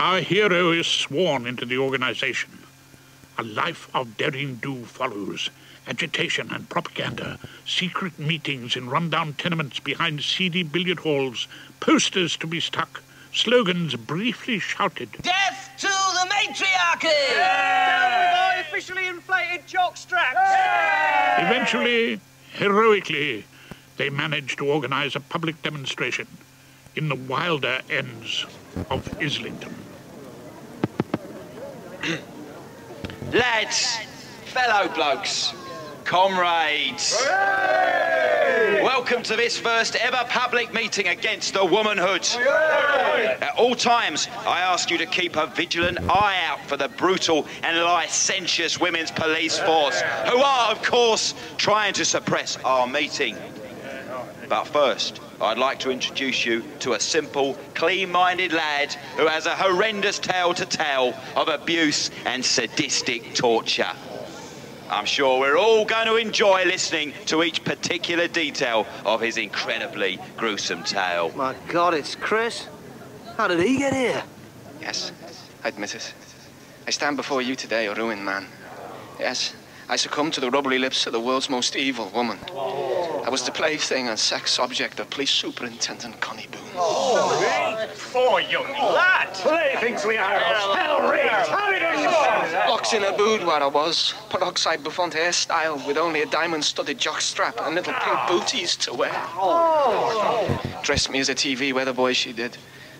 Our hero is sworn into the organization. A life of derring-do follows. Agitation and propaganda, secret meetings in rundown tenements behind seedy billiard halls, posters to be stuck, slogans briefly shouted. Death to the matriarchy! Down with artificially inflated jock straps! Eventually, heroically, they managed to organize a public demonstration in the wilder ends of Islington. Lads, fellow blokes, comrades, welcome to this first ever public meeting against the womanhood. At all times, I ask you to keep a vigilant eye out for the brutal and licentious women's police force, who are, of course, trying to suppress our meeting. But first, I'd like to introduce you to a simple, clean-minded lad who has a horrendous tale to tell of abuse and sadistic torture. I'm sure we're all going to enjoy listening to each particular detail of his incredibly gruesome tale. My God, it's Chris. How did he get here? Yes, I admit it. I stand before you today a ruined man. Yes, I succumbed to the rubbery lips of the world's most evil woman. I was the plaything and sex object of Police Superintendent Connie Boon. Poor young lad! Playthings we are! Hell-raised! Locks in a boudoir I was. Peroxide bouffant hairstyle with only a diamond-studded jock strap and little pink booties to wear. Dressed me as a TV weather boy, she did.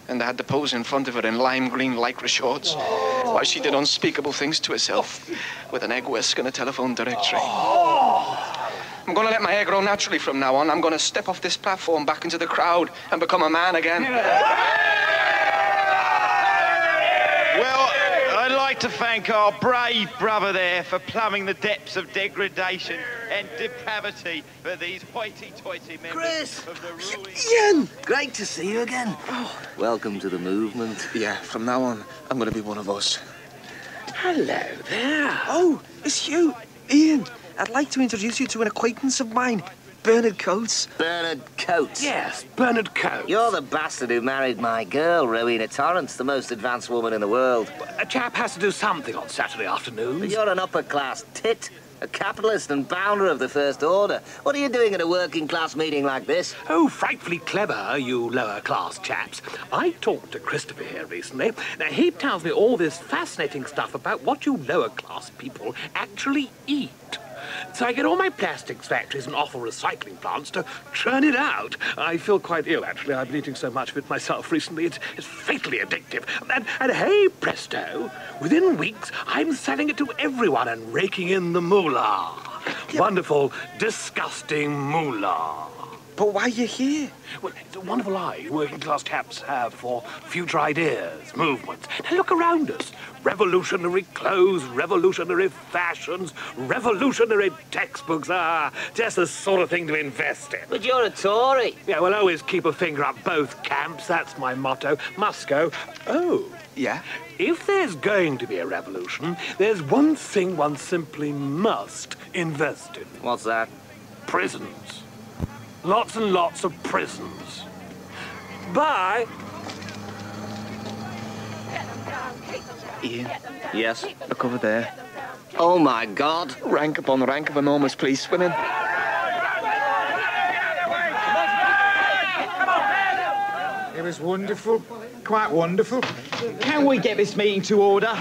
And I had to pose in front of her in lime green lycra shorts while she did unspeakable things to herself with an egg whisk and a telephone directory. I'm going to let my hair grow naturally from now on. I'm going to step off this platform back into the crowd and become a man again. Well, I'd like to thank our brave brother there for plumbing the depths of degradation and depravity for these hoity-toity members Chris! of the ruling... Ian! Great to see you again. Oh, welcome to the movement. Yeah, from now on, I'm going to be one of us. Hello there. Oh, it's you, Ian. I'd like to introduce you to an acquaintance of mine, Bernard Coates. Bernard Coates? Yes, Bernard Coates. You're the bastard who married my girl, Rowena Torrance, the most advanced woman in the world. A chap has to do something on Saturday afternoons. But you're an upper-class tit, a capitalist and founder of the First Order. What are you doing at a working-class meeting like this? Oh, frightfully clever, you lower-class chaps. I talked to Christopher here recently. Now, he tells me all this fascinating stuff about what you lower-class people actually eat. So I get all my plastics factories and offal recycling plants to churn it out. I feel quite ill, actually. I've been eating so much of it myself recently. It's fatally addictive. And hey, presto, within weeks, I'm selling it to everyone and raking in the moolah. Yep. Wonderful, disgusting moolah. But why are you here? Well, it's a wonderful eye working-class chaps have for future ideas, movements. Now look around us. Revolutionary clothes, revolutionary fashions, revolutionary textbooks. Ah, just the sort of thing to invest in. But you're a Tory. Yeah, well, always keep a finger up both camps. That's my motto. Must go. Oh. Yeah? If there's going to be a revolution, there's one thing one simply must invest in. What's that? Prisons. Lots and lots of prisons. Bye. Ian? Yes? Look over there. Oh, my God. Rank upon rank of enormous police women. It was wonderful. Quite wonderful. Can we get this meeting to order?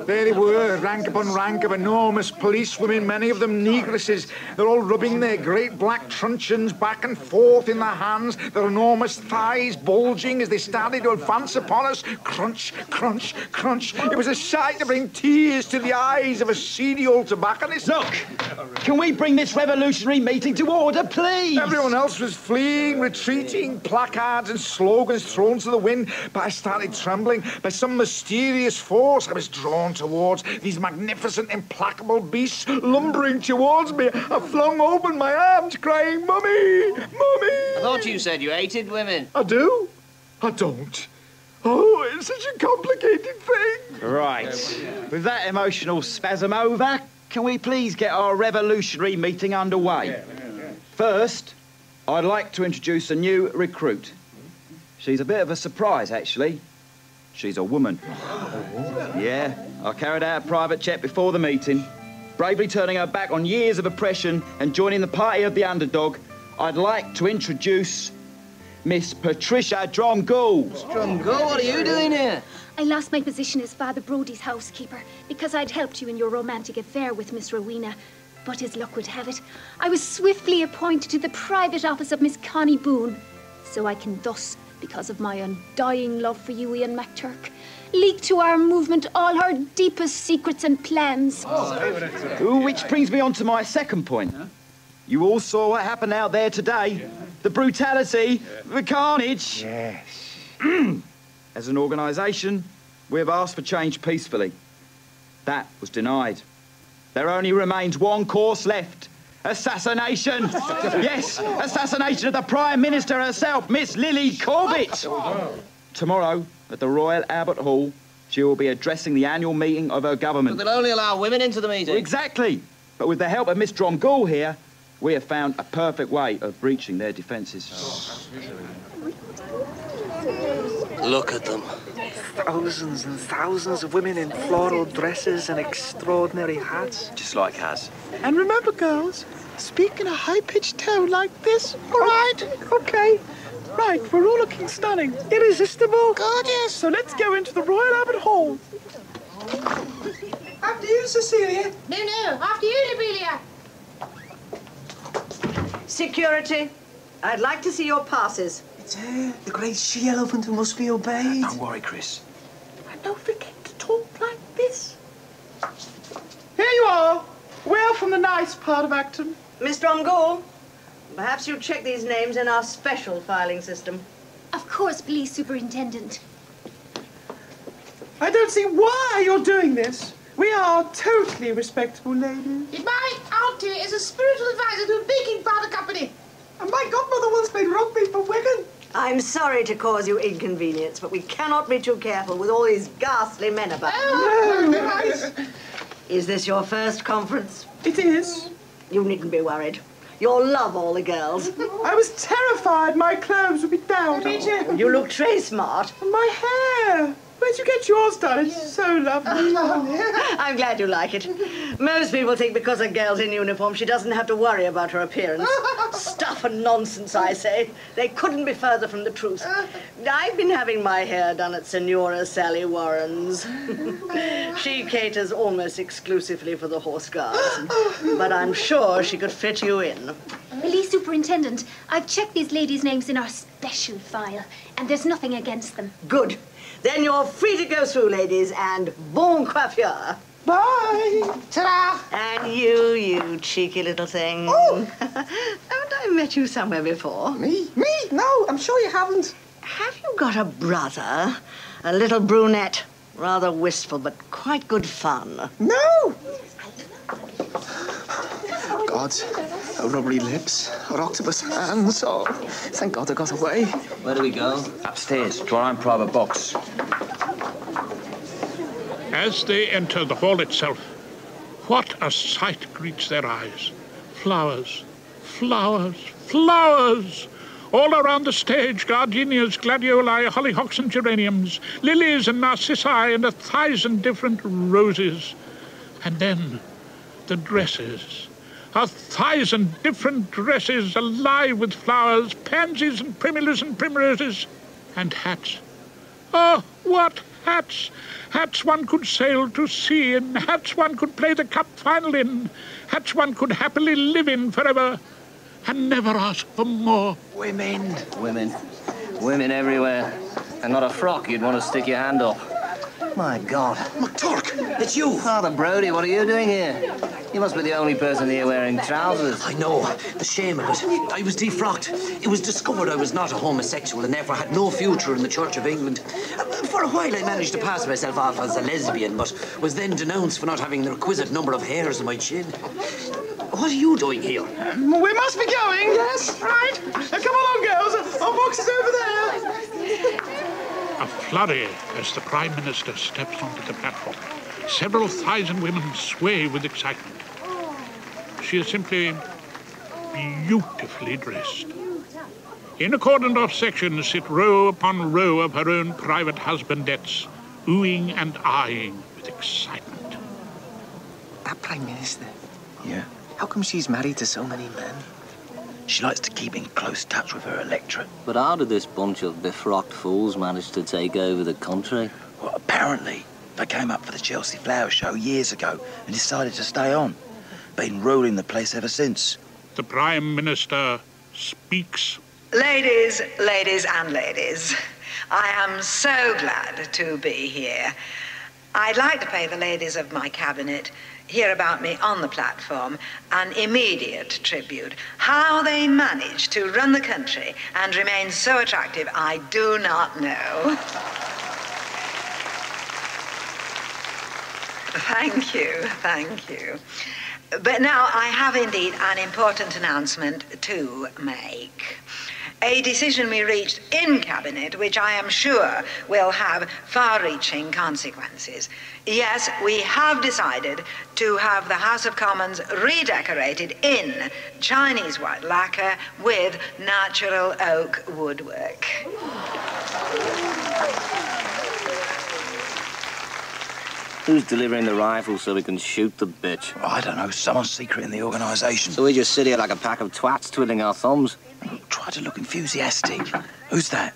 There they were, rank upon rank of enormous policewomen, many of them negresses. They're all rubbing their great black truncheons back and forth in their hands, their enormous thighs bulging as they started to advance upon us. Crunch, crunch, crunch. It was a sight to bring tears to the eyes of a seedy old tobacconist. Look, can we bring this revolutionary meeting to order, please? Everyone else was fleeing, retreating, placards and slogans thrown to the wind, but I started trembling. By some mysterious force, I was drawn towards these magnificent, implacable beasts lumbering towards me. I flung open my arms, crying, "Mummy! Mummy!" I thought you said you hated women. I do. I don't. Oh, it's such a complicated thing. Right. With that emotional spasm over, can we please get our revolutionary meeting underway? First, I'd like to introduce a new recruit. She's a bit of a surprise, actually. she's a woman. Yeah, I carried out a private check before the meeting, bravely turning her back on years of oppression and joining the party of the underdog. I'd like to introduce Miss Patricia Dromgoole. Dromgoole, what are you doing here? I lost my position as Father Brodie's housekeeper because I'd helped you in your romantic affair with Miss Rowena. But as luck would have it, I was swiftly appointed to the private office of Miss Connie Boon. So I can thus, because of my undying love for you, Ian McTurk, leak to our movement all her deepest secrets and plans. Which brings me on to my second point. You all saw what happened out there today. The brutality, the carnage. Yes. As an organisation, we have asked for change peacefully. That was denied. There only remains one course left. Assassination! Yes, assassination of the Prime Minister herself, Miss Lily Corbett! Tomorrow, at the Royal Albert Hall, she will be addressing the annual meeting of her government. But they'll only allow women into the meeting. Exactly! But with the help of Miss Dromgoole here, we have found a perfect way of breaching their defences. Look at them. Thousands and thousands of women in floral dresses and extraordinary hats. Just like Haz. And remember, girls, speak in a high-pitched tone like this, all right? Okay. Right, we're all looking stunning. Irresistible. Gorgeous. So let's go into the Royal Albert Hall. After you, Cecilia. No, after you, Lobelia. Security, I'd like to see your passes. It's her, the great she-elephant who must be obeyed. Don't worry, Chris. And don't forget to talk like this. Here you are. We're from the nice part of Acton. Miss Dromgoole, perhaps you'll check these names in our special filing system. Of course, Police Superintendent. I don't see why you're doing this. We are totally respectable ladies. My auntie is a spiritual advisor to a baking powder company. And my godmother once played rugby for Wigan. I'm sorry to cause you inconvenience, but we cannot be too careful with all these ghastly men about. Oh, no. Is this your first conference? It is. You needn't be worried. You'll love all the girls. I was terrified my clothes would be down. You look très smart. And my hair. Where'd you get yours done? It's so lovely. I'm glad you like it. Most people think because a girl's in uniform, she doesn't have to worry about her appearance. Stuff and nonsense, I say. They couldn't be further from the truth. I've been having my hair done at Senora Sally Warren's. She caters almost exclusively for the Horse Guards. But I'm sure she could fit you in. Police Superintendent, I've checked these ladies' names in our special file, and there's nothing against them. Good. Then you're free to go through, ladies, and bon coiffure. Bye. Ta-da! And you cheeky little thing. Oh! Haven't I met you somewhere before? Me? No, I'm sure you haven't. Have you got a brother? A little brunette. Rather wistful, but quite good fun. No! God, her rubbery lips, her octopus hands. Oh, thank God I got away. Where do we go? Upstairs, to our own private box. As they enter the hall itself, what a sight greets their eyes. Flowers, flowers, flowers! All around the stage, gardenias, gladioli, hollyhocks and geraniums, lilies and narcissi and 1,000 different roses. And then the dresses. 1,000 different dresses alive with flowers, pansies and primulas and primroses, and hats. Oh, what hats! Hats one could sail to sea in, hats one could play the cup final in, hats one could happily live in forever and never ask for more. Women. Women everywhere. And not a frock you'd want to stick your hand up. My God. McTurk, it's you. Father Brodie, what are you doing here? You must be the only person here wearing trousers. I know. The shame of it. I was defrocked. It was discovered I was not a homosexual and therefore had no future in the Church of England. For a while I managed to pass myself off as a lesbian, but was then denounced for not having the requisite number of hairs on my chin. What are you doing here? We must be going. Yes. Right. Now, come along, girls. Our box is over there. A flurry as the Prime Minister steps onto the platform. Several thousand women sway with excitement. She is simply beautifully dressed. In a cordoned off section sit row upon row of her own private husbandettes, oohing and eyeing with excitement. That Prime Minister, Yeah? how come she's married to so many men? She likes to keep in close touch with her electorate. But how did this bunch of befrocked fools manage to take over the country? Well, apparently, they came up for the Chelsea Flower Show years ago and decided to stay on. Been ruling the place ever since. The Prime Minister speaks. Ladies and ladies, I am so glad to be here. I'd like to pay the ladies of my cabinet, hear about me on the platform, an immediate tribute. How they manage to run the country and remain so attractive, I do not know. Thank you. But now I have indeed an important announcement to make. A decision we reached in Cabinet, which I am sure will have far-reaching consequences. Yes, we have decided to have the House of Commons redecorated in Chinese white lacquer with natural oak woodwork. Who's delivering the rifle so we can shoot the bitch? I don't know, someone's secret in the organisation. So we just sit here like a pack of twats twiddling our thumbs? Try to look enthusiastic. Who's that?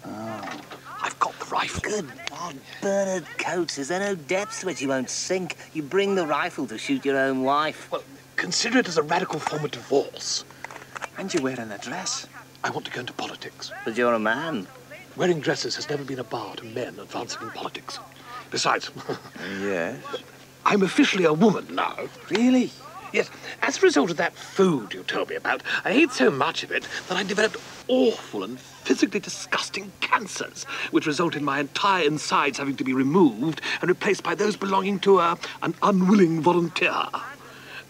I've got the rifle. Good God, Bernard Coates, is there no depth to it? You won't sink. You bring the rifle to shoot your own wife. Well, consider it as a radical form of divorce. And you're wearing a dress. I want to go into politics. But you're a man. Wearing dresses has never been a bar to men advancing in politics. Besides... Yes? I'm officially a woman now. Really? Yes. As a result of that food you told me about, I ate so much of it that I developed awful and physically disgusting cancers, which result in my entire insides having to be removed and replaced by those belonging to an unwilling volunteer.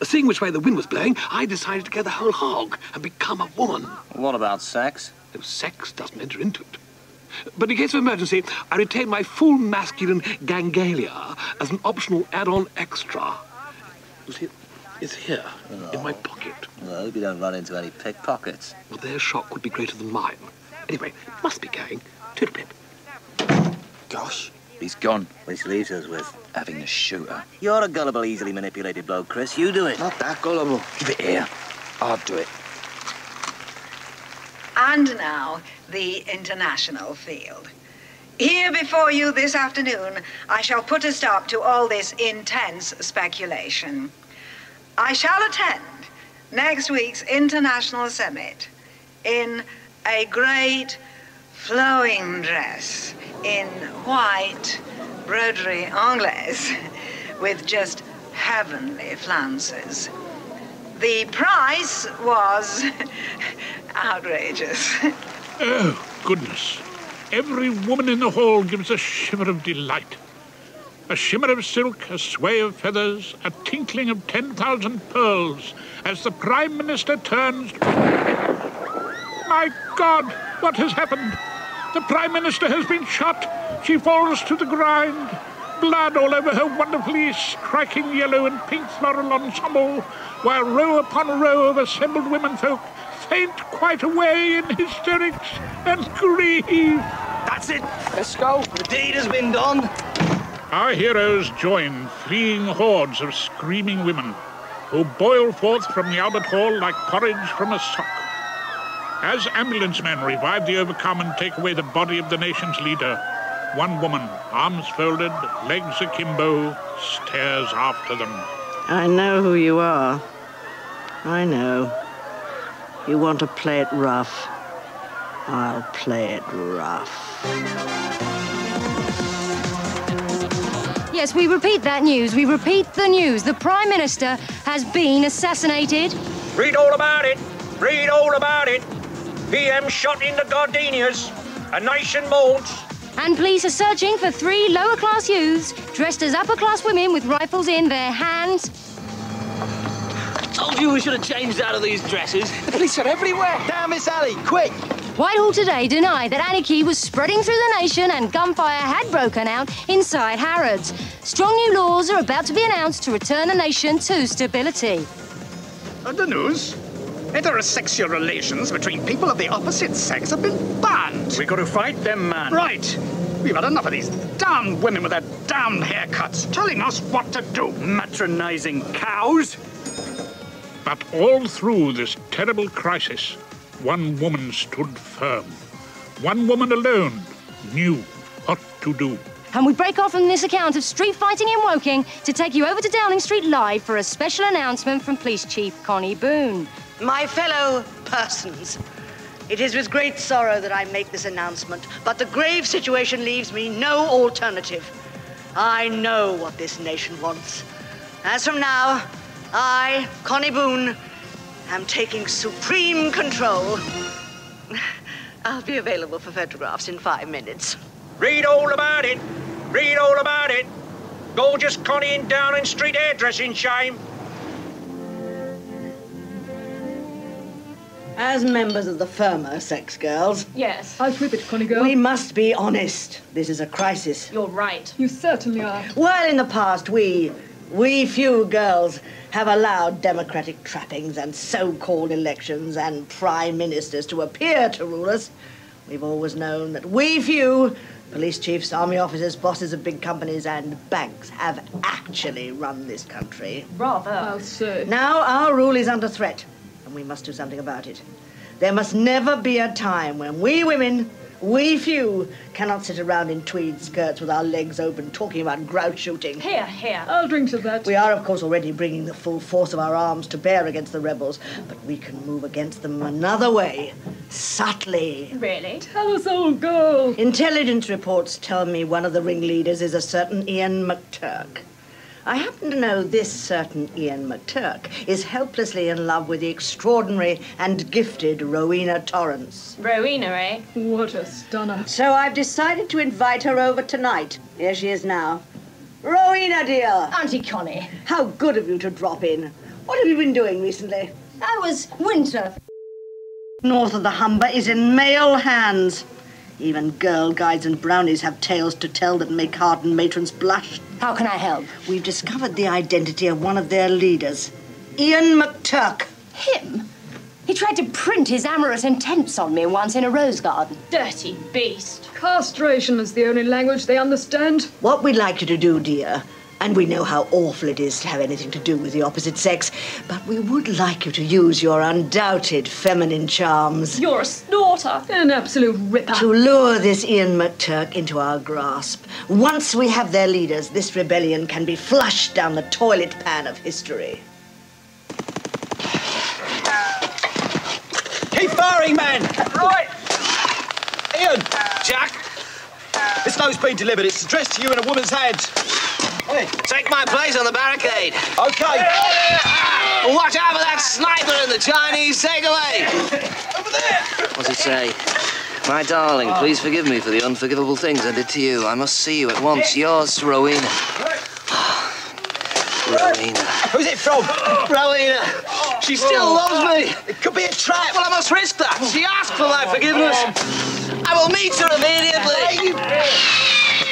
Seeing which way the wind was blowing, I decided to go the whole hog and become a woman. What about sex? No, sex doesn't enter into it. But in case of emergency, I retain my full masculine ganglia as an optional add-on extra. You see, it's here, in my pocket. Well, I hope you don't run into any pickpockets. Well, their shock would be greater than mine. Anyway, must be going. Toodle-pip. Gosh, he's gone. Which leaves us with? Having to shoot her. You're a gullible, easily manipulated bloke, Chris. You do it. Not that gullible. Give it here. I'll do it. And now, the international field. Here before you this afternoon, I shall put a stop to all this intense speculation. I shall attend next week's international summit in a great flowing dress in white broderie anglaise with just heavenly flounces. The price was outrageous. Oh, goodness. Every woman in the hall gives a shiver of delight. A shimmer of silk, a sway of feathers, a tinkling of 10,000 pearls as the Prime Minister turns... My God, what has happened? The Prime Minister has been shot. She falls to the ground. Blood all over her wonderfully striking yellow and pink floral ensemble, while row upon row of assembled womenfolk faint quite away in hysterics and grief. That's it. Let's go. The deed has been done. Our heroes join fleeing hordes of screaming women who boil forth from the Albert Hall like porridge from a sock. As ambulance men revive the overcome and take away the body of the nation's leader, one woman, arms folded, legs akimbo, stares after them. I know who you are. I know. You want to play it rough. I'll play it rough. Yes, we repeat that news. We repeat the news. The Prime Minister has been assassinated. Read all about it. Read all about it. PM shot in the gardenias. A nation mourns. And police are searching for 3 lower-class youths dressed as upper-class women with rifles in their hands. I told you we should have changed out of these dresses. The police are everywhere. Down Miss Alley, quick. Whitehall today denied that anarchy was spreading through the nation and gunfire had broken out inside Harrods. Strong new laws are about to be announced to return the nation to stability. The news? Heterosexual relations between people of the opposite sex have been banned. We got to fight them, man. Right. We've had enough of these damned women with their damned haircuts telling us what to do. Matronizing cows. But all through this terrible crisis, one woman stood firm. One woman alone knew what to do. And we break off from this account of street fighting in Woking to take you over to Downing Street Live for a special announcement from Police Chief Connie Boon. My fellow persons, it is with great sorrow that I make this announcement, but the grave situation leaves me no alternative. I know what this nation wants. As from now, I, Connie Boon, am taking supreme control. I'll be available for photographs in 5 minutes. Read all about it. Read all about it. Gorgeous Connie in Downing Street hairdressing shame. As members of the firmer sex girls... Yes. I'll whip it, Connie girl. We must be honest. This is a crisis. You're right. You certainly are. While in the past we few girls have allowed democratic trappings and so-called elections and prime ministers to appear to rule us, we've always known that we few, police chiefs, army officers, bosses of big companies and banks, have actually run this country. Rather. Well, sir. Now our rule is under threat, and we must do something about it. There must never be a time when we women, we few, cannot sit around in tweed skirts with our legs open talking about grouse shooting. Here, here. I'll drink to that. We are, of course, already bringing the full force of our arms to bear against the rebels, but we can move against them another way, subtly. Really? Tell us, old girl. Intelligence reports tell me one of the ringleaders is a certain Ian McTurk. I happen to know this certain Ian McTurk is helplessly in love with the extraordinary and gifted Rowena Torrance. Rowena, eh? What a stunner. So I've decided to invite her over tonight. Here she is now. Rowena, dear. Auntie Connie. How good of you to drop in. What have you been doing recently? That was winter. North of the Humber is in male hands. Even girl guides and brownies have tales to tell that make hardened matrons blush. How can I help? We've discovered the identity of one of their leaders, Ian McTurk. Him? He tried to print his amorous intents on me once in a rose garden. Dirty beast. Castration is the only language they understand. What we'd like you to do, dear, and we know how awful it is to have anything to do with the opposite sex, but we would like you to use your undoubted feminine charms. You're a snorter. An absolute ripper. To lure this Ian McTurk into our grasp. Once we have their leaders, this rebellion can be flushed down the toilet pan of history. Keep firing, man! Right. Ian! Jack! This note's been delivered. It's addressed to you in a woman's hands. Hey. Take my place on the barricade. Okay. Watch out for that sniper in the Chinese takeaway. Over there. What's it say? My darling, please forgive me for the unforgivable things I did to you. I must see you at once. Yours, Rowena. Rowena. Who's it from? Rowena. She still loves me. It could be a trap. Well, I must risk that. She asked for my forgiveness. I will meet her immediately.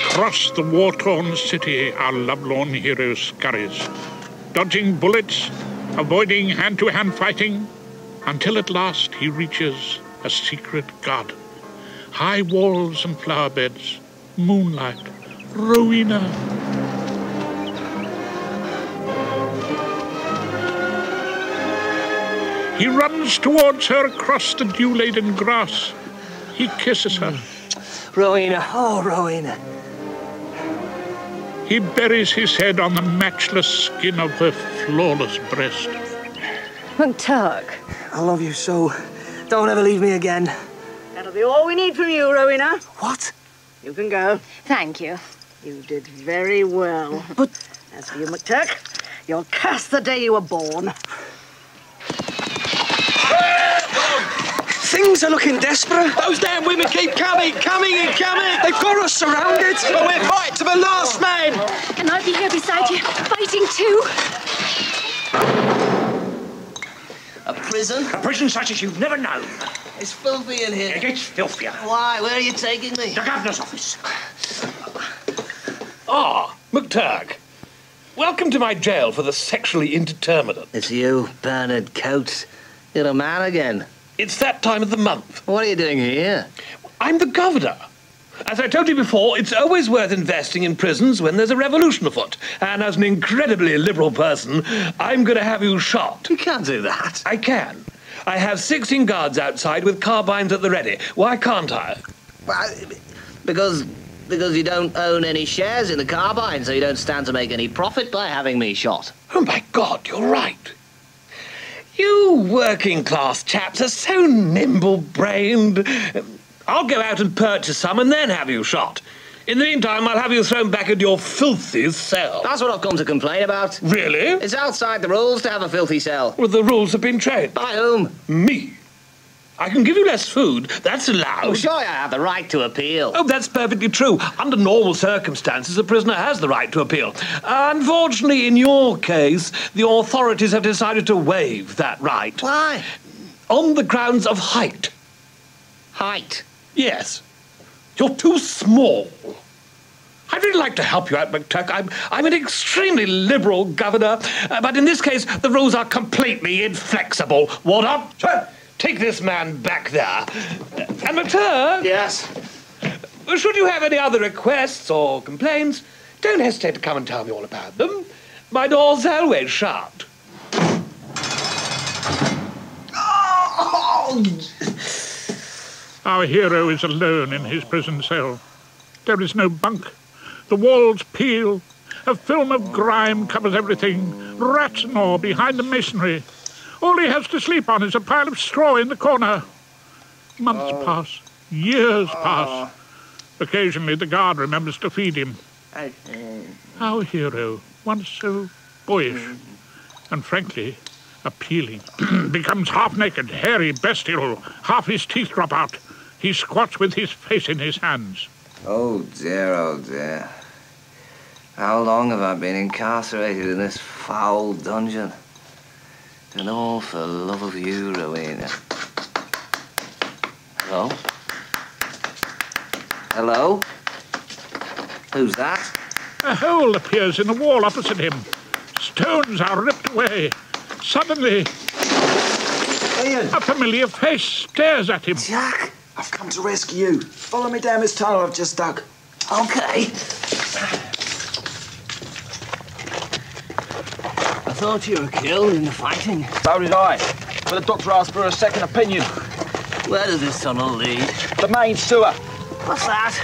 Across the war-torn city, our lovelorn hero scurries, dodging bullets, avoiding hand-to-hand fighting, until at last he reaches a secret garden. High walls and flower beds, moonlight, Rowena. He runs towards her across the dew-laden grass. He kisses her. Rowena, oh, Rowena. He buries his head on the matchless skin of her flawless breast. McTurk. I love you so. Don't ever leave me again. That'll be all we need from you, Rowena. What? You can go. Thank you. You did very well. But as for you, McTurk, you'll curse the day you were born. Things are looking desperate. Those damn women keep coming and coming. They've got us surrounded. But we're fighting to the last man. And I'll be here beside you, fighting too. A prison? A prison such as you've never known. It's filthy in here. It gets filthier. Why? Where are you taking me? The governor's office. Ah, McTurk. Welcome to my jail for the sexually indeterminate. It's you, Bernard Coates. You're a man again. It's that time of the month. What are you doing here? I'm the governor. As I told you before, it's always worth investing in prisons when there's a revolution afoot. And as an incredibly liberal person, I'm going to have you shot. You can't do that. I can. I have 16 guards outside with carbines at the ready. Why can't I? Because you don't own any shares in the carbine, so you don't stand to make any profit by having me shot. Oh, my God, you're right. You working-class chaps are so nimble-brained. I'll go out and purchase some and then have you shot. In the meantime, I'll have you thrown back into your filthy cell. That's what I've come to complain about. Really? It's outside the rules to have a filthy cell. Well, the rules have been changed. By whom? Me. I can give you less food. That's allowed. Oh, sure, I have the right to appeal. Oh, that's perfectly true. Under normal circumstances, a prisoner has the right to appeal. Unfortunately, in your case, the authorities have decided to waive that right. Why? On the grounds of height. Height? Yes. You're too small. I'd really like to help you out, McTurk. I'm an extremely liberal governor, but in this case, the rules are completely inflexible. What up? Sir, take this man back there. And McTurk? Yes? Should you have any other requests or complaints, don't hesitate to come and tell me all about them. My door's always shut. Our hero is alone in his prison cell. There is no bunk. The walls peel. A film of grime covers everything. Rats gnaw behind the masonry. All he has to sleep on is a pile of straw in the corner. Months pass. Years pass. Occasionally the guard remembers to feed him. Our hero, once so boyish and frankly appealing, becomes half-naked, hairy, bestial. Half his teeth drop out. He squats with his face in his hands. Oh dear. How long have I been incarcerated in this foul dungeon? And all for love of you, Rowena. Hello? Hello? Who's that? A hole appears in the wall opposite him. Stones are ripped away. Suddenly, Ian! A familiar face stares at him. Jack! I've come to rescue you. Follow me down this tunnel I've just dug. Okay. I thought you were killed in the fighting. So did I. But the doctor asked for a second opinion. Where does this tunnel lead? The main sewer. What's that?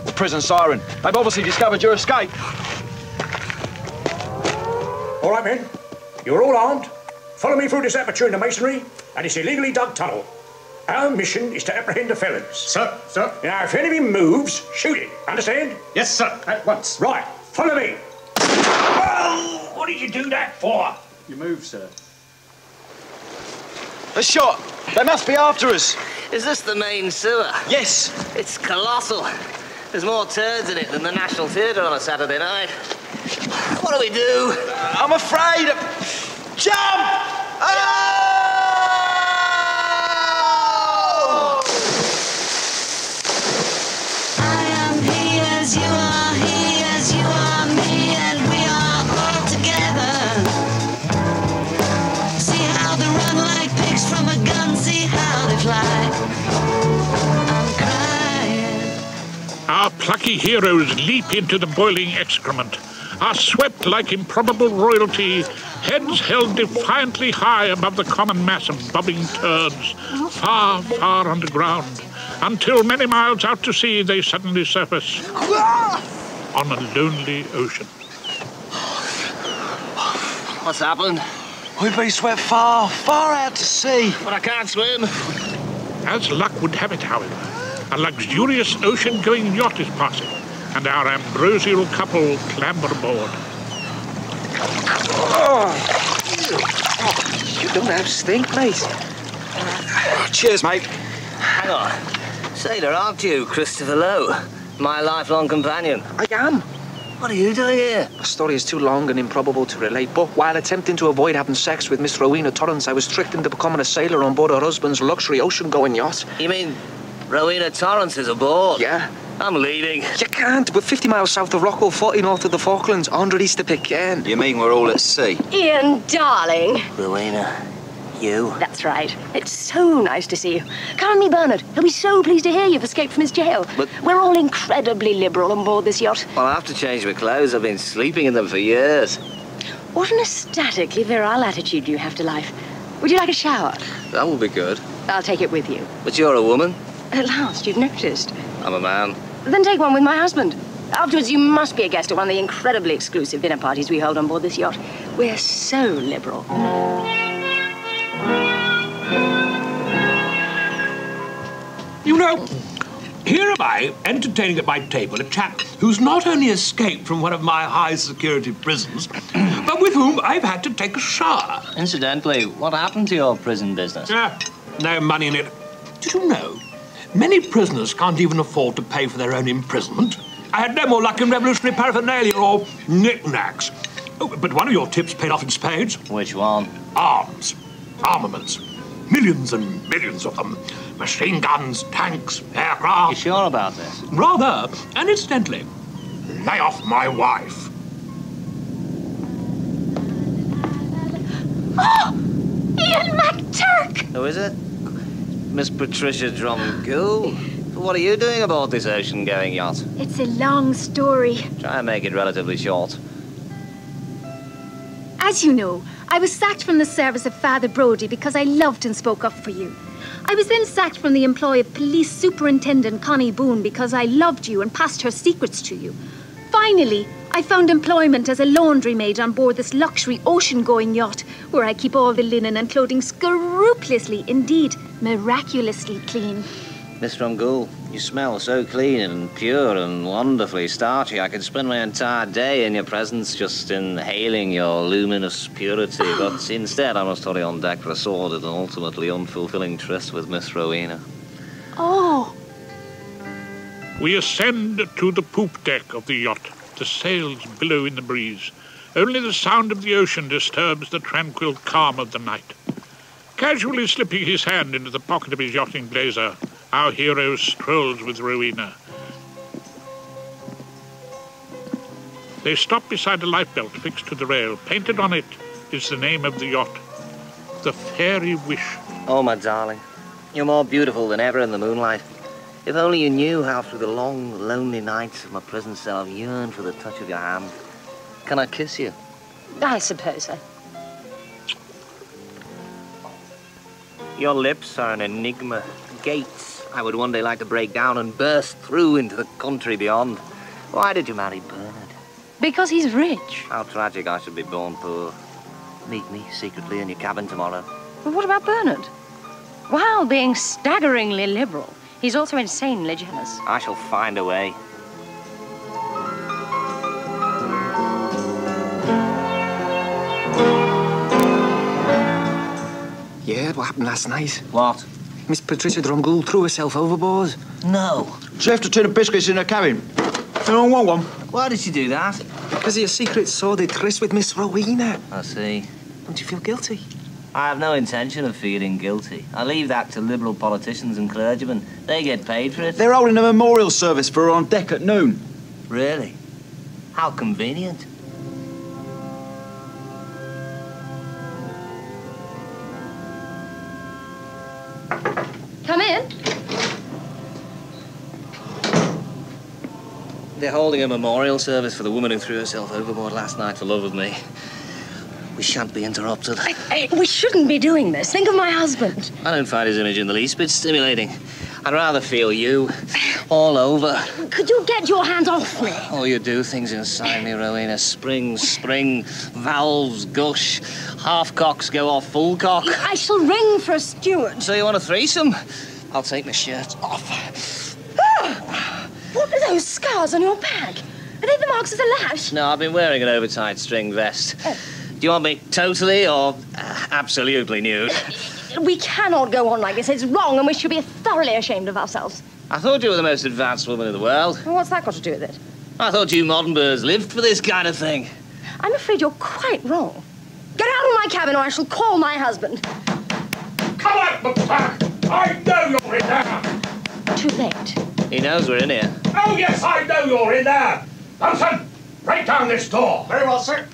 The prison siren. They've obviously discovered your escape. All right, men. You're all armed. Follow me through this aperture in the masonry and this illegally dug tunnel. Our mission is to apprehend the felons. Sir. Now, if any of him moves, shoot it. Understand? Yes, sir. At once. Right. Follow me. Oh, what did you do that for? You move, sir. A shot. They must be after us. Is this the main sewer? Yes. It's colossal. There's more turds in it than the National Theatre on a Saturday night. What do we do? I'm afraid. Jump! Oh! I am he as you are me, and we are all together. See how they run like pigs from a gun, see how they fly. I'm crying. Our plucky heroes leap into the boiling excrement, are swept like improbable royalty, heads held defiantly high above the common mass of bubbling turds, far, far underground, until many miles out to sea they suddenly surface on a lonely ocean. What's happened? We've been swept far, far out to sea. But I can't swim. As luck would have it, however, a luxurious ocean-going yacht is passing, and our ambrosial couple clamber aboard. You don't have stink, mate. Cheers, mate. Hang on. Sailor, aren't you Christopher Lowe? My lifelong companion. I am. What are you doing here? The story is too long and improbable to relate, but while attempting to avoid having sex with Miss Rowena Torrance, I was tricked into becoming a sailor on board her husband's luxury ocean-going yacht. You mean Rowena Torrance is aboard? Yeah. I'm leaving. You can't. We're 50 miles south of Rockall, 40 north of the Falklands, 100 east of Pitcairn. You mean we're all at sea? Ian, darling. Rowena, you? That's right. It's so nice to see you. Come meet Bernard. He'll be so pleased to hear you've escaped from his jail. But we're all incredibly liberal on board this yacht. Well, I have to change my clothes. I've been sleeping in them for years. What an ecstatically virile attitude you have to life. Would you like a shower? That will be good. I'll take it with you. But you're a woman. At last, you've noticed. I'm a man. Then take one with my husband. Afterwards, you must be a guest at one of the incredibly exclusive dinner parties we hold on board this yacht. We're so liberal. You know, here am I, entertaining at my table a chap who's not only escaped from one of my high-security prisons, but with whom I've had to take a shower. Incidentally, what happened to your prison business? No money in it. Did you know, many prisoners can't even afford to pay for their own imprisonment? I had no more luck in revolutionary paraphernalia or knickknacks. Oh, but one of your tips paid off in spades. Which one? Arms. Armaments. Millions and millions of them. Machine guns, tanks, aircraft. You sure about this? Rather. And incidentally, lay off my wife. Oh! Ian McTurk! Who is it? Miss Patricia Drumgoole. What are you doing aboard this ocean-going yacht? It's a long story. Try and make it relatively short. As you know, I was sacked from the service of Father Brodie because I loved and spoke up for you. I was then sacked from the employ of Police Superintendent Connie Boon because I loved you and passed her secrets to you. Finally, I found employment as a laundry maid on board this luxury ocean-going yacht, where I keep all the linen and clothing scrupulously, indeed, miraculously clean. Miss Drumgoole, you smell so clean and pure and wonderfully starchy. I could spend my entire day in your presence just inhaling your luminous purity. But instead, I must hurry on deck for a sordid and ultimately unfulfilling tryst with Miss Rowena. Oh! We ascend to the poop deck of the yacht. The sails billow in the breeze. Only the sound of the ocean disturbs the tranquil calm of the night. Casually slipping his hand into the pocket of his yachting blazer, our hero strolls with Rowena. They stop beside a lifebelt fixed to the rail. Painted on it is the name of the yacht, the Fairy Wish. Oh, my darling, you're more beautiful than ever in the moonlight. If only you knew how through the long, lonely nights of my prison cell I've yearned for the touch of your hand. Can I kiss you? I suppose so. Your lips are an enigma. Gates I would one day like to break down and burst through into the country beyond. Why did you marry Bernard? Because he's rich. How tragic I should be born poor. Meet me secretly in your cabin tomorrow. But what about Bernard? While being staggeringly liberal, he's also insanely jealous. I shall find a way. You heard what happened last night? What? Miss Patricia Drumgoole threw herself overboard. No. She left a tin of biscuits in her cabin. I don't want one. Why did she do that? Because of your secret sordid tryst with Miss Rowena. I see. Don't you feel guilty? I have no intention of feeling guilty. I leave that to liberal politicians and clergymen. They get paid for it. They're holding a memorial service for her on deck at noon. Really? How convenient. Come in. They're holding a memorial service for the woman who threw herself overboard last night for love of me. We shan't be interrupted. We shouldn't be doing this. Think of my husband. I don't find his image in the least bit stimulating. I'd rather feel you all over. Could you get your hands off me? Oh, you do things inside me, Rowena. Spring, valves gush, half cocks go off full cock. I shall ring for a steward. So you want a threesome? I'll take my shirt off. What are those scars on your back? Are they the marks of the lash? No, I've been wearing an oversized string vest. Do you want me totally or absolutely nude? We cannot go on like this. It's wrong, and we should be thoroughly ashamed of ourselves. I thought you were the most advanced woman in the world. Well, what's that got to do with it? I thought you modern birds lived for this kind of thing. I'm afraid you're quite wrong. Get out of my cabin, or I shall call my husband. Come on, McTurk! I know you're in there! Too late. He knows we're in here. Oh, yes, I know you're in there! Bunsen, break down this door. Very well, sir.